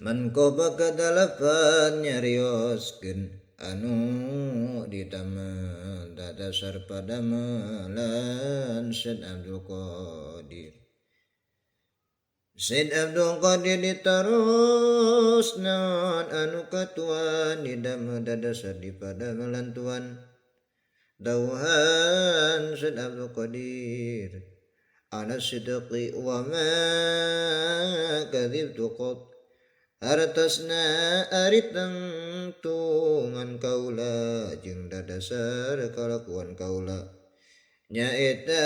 Man koba kadalapan nyarioskeun anu ditama dadasar padamalan Said Abdul Qadir. Said Abdul Qadir ditaros naon anu katuan didama dadasar di padamalan tuan. Dauhan Said Abdul Qadir ana sidqi wa ma kadzibtu qad hartasna ari tangtungan kaula jeung dadasar kalakuan kaula nyaeta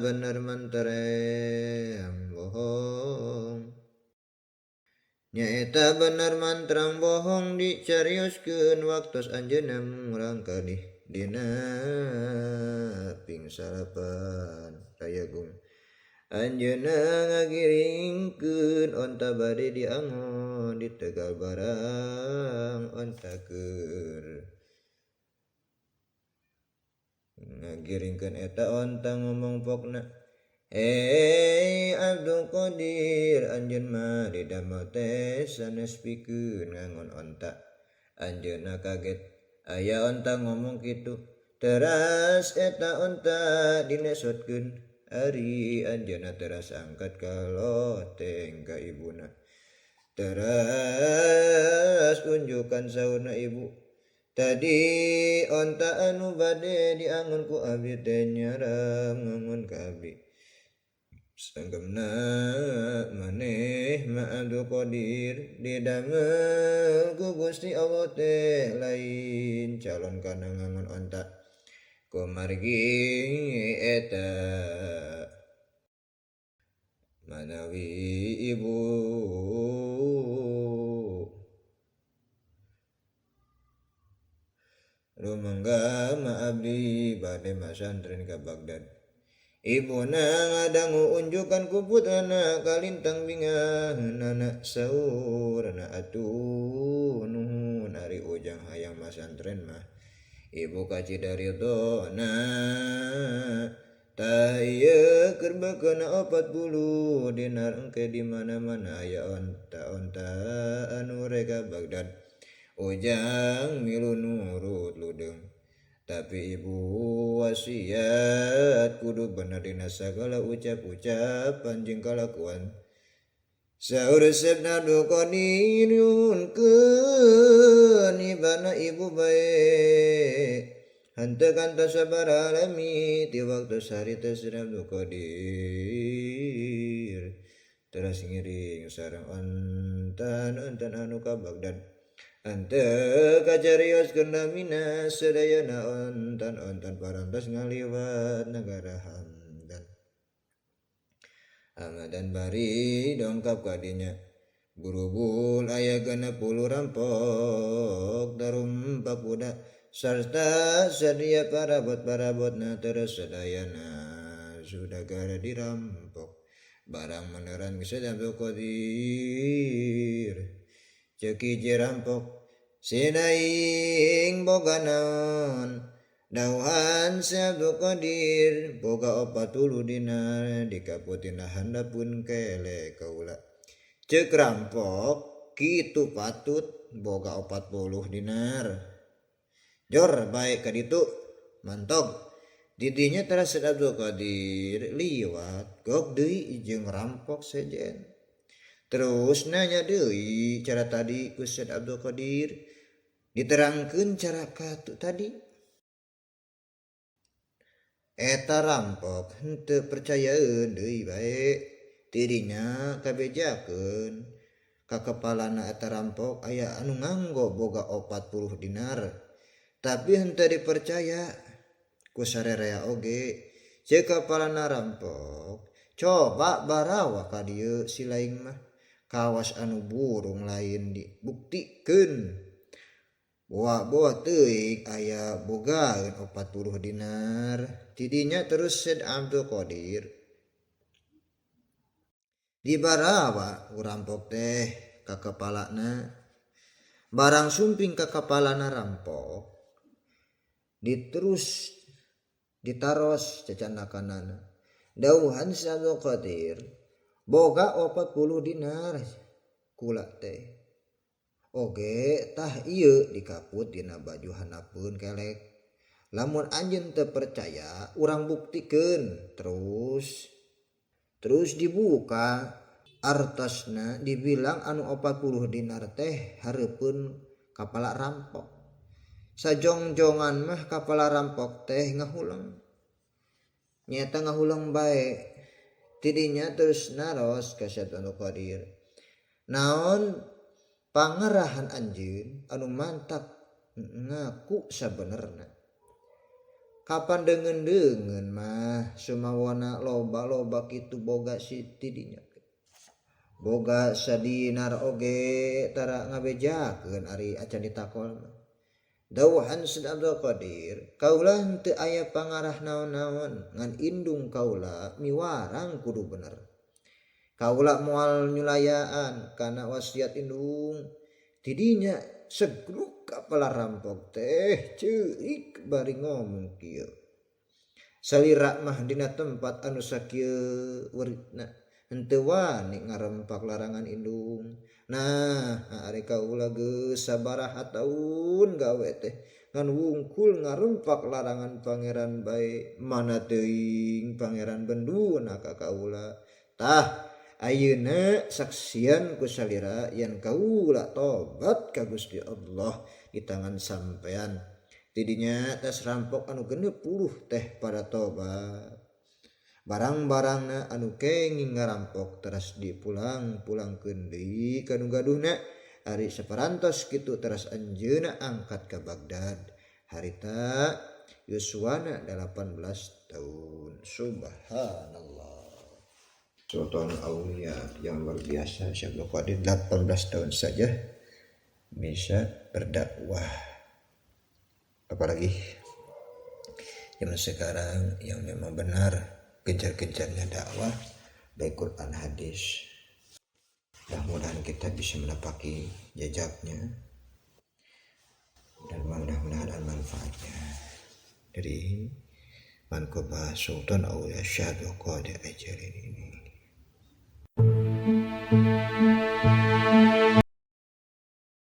bener mantarem bohong nyaeta bener mantrang bohong dicarioskeun waktos anjeunna murangkadih dina pingsalapan tayagung anjeunna ngagiringkeun onta bade diangon di Tegal barang onta keur ngagiringkeun eta onta ngomong pokna Abdul Qadir anjeun mah didamel teh sanes pikeun ngangon onta anjeunna kaget aya onta ngomong kitu teras eta onta dinesotkeun ari anjeunna teras angkat ka loteng ka ibuna teras unjukan saurna ibu tadi onta anu bade diangon ku abdi teh nyaram ngangon ka abdi sanggemna maneh ma Abdul Qadir didamel ku Gusti Allah teh lain calon kana ngangon onta kumargi eta manawi ibu rumangga ma abdi bade masantren ka Bagdad ibuna ngadangu unjukan ku putrana kalintang bingaheunana saurna atuh nuhun ari ujang hayang masantren mah ibu kacidaridona tah ieu keur bekeuna 40 dinar engke di mana-mana aya onta-onta anu reka Bagdad ujang milu nurut ludeng tapi ibu wasiat kudu bener dina sagala ucap-ucapan jeung kalakuan saur Said Abdul Qadir nyuhunkeun ibana ibu bae henteu kantos sabaraha lami ti waktu sarita Said Abdul Qadir teras ngiring sareng ontan anu ka Bagdad henteu kacarioskeun lamina sadayana ontan parantos ngaliwat nagara Hamadan bari dongkap ka dinya burubul aya 60 rampok darumpak budak sarta sadia parabot-parabotna terus sadayana sudagara dirampok barang meneran Said Abdul Qadir ceuk hiji rampok sinaing boga naon dauhan Said Abdul Qadir boga 40 dinar dikaputina handapun kele kaula ceuk rampok kitu patut boga 40 dinar jor bae ka ditu mantog didinya teras Said Abdul Qadir liwat gok deui jeung rampok sejen terus nanya deui cara tadi ku Said Abdul Qadir diterangkeun cara katu tadi eta rampok henteu percayaeun deui bae tidinya kabejakeun ka kepalana eta rampok aya anu nganggo boga 40 dinar tapi henteu dipercaya ku sarerea oge ceuk kepalana rampok coba barawa ka dieu si laing mah kawas anu burung lain dibuktikeun boa teuing aya bogaeun 40 dinar tidinya terus Said Abdul Qadir dibarawa rampok teh ka kepalana barang sumping ka kepalana rampok diterus ditaros cacanakanana dauhan Said Abdul Qadir boga 40 dinar kula teh oge tah ieu dikaput dina baju hanapeun kelek. Lamun anjeun teu percaya urang buktikeun. Terus dibuka artosna dibilang anu 40 dinar teh hareupeun kapala rampok. Sajongjongan mah kapala rampok teh ngahulang. Nyata ngahulang bae. Tidinya terus naros ka Syaitonul Qadir. Naon pangerahan anjeun anu mantap ngaku sabenerna. Kapan deungeun mah sumawana loba kitu boga si tidinya. Boga sadinar oge tara ngabejakeun ari acan ditakol mah. Dawuhan Syed Abdul Qadir, kaula henteu aya pangarah naon-naon ngan indung kaula miwarang kudu bener. Kaula moal nyulayaan kana wasiat indung. Tidinya segluk kapala rampok teh ceurik bari ngomong kieu. Salira mah dina tempat anu sakieu weuritna henteu wani ngarempak larangan indung. Nah, ari kaula geus sabaraha taun gawe teh ngan wungkul ngarempak larangan pangeran bae mana teuing pangeran benduna ka kaula. Tah ayeuna saksian ku salira yen kaula tobat ka Gusti Allah di tangan sampean. Tidinya tas rampok anu 60 teh pada tobat. Barang-barangna anu kenging ngarampok teras dipulangkeun deui ka nu gaduhna. Ari saparantos kitu teras anjeunna angkat ka Baghdad. Harita yuswana 18 tahun. Subhanallah. Sultan Aulia yang luar biasa Syekh Abdul Qadir 18 tahun saja bisa berdakwah. Apalagi zaman sekarang yang memang benar kejar-kejarnya dakwah baik Quran hadis. Mudah-mudahan kita bisa menapaki jejaknya dan mudah-mudahan manfaatnya. Dari Manqobah Sultan Aulia Syekh Abdul Qadir Al-Jilani ini.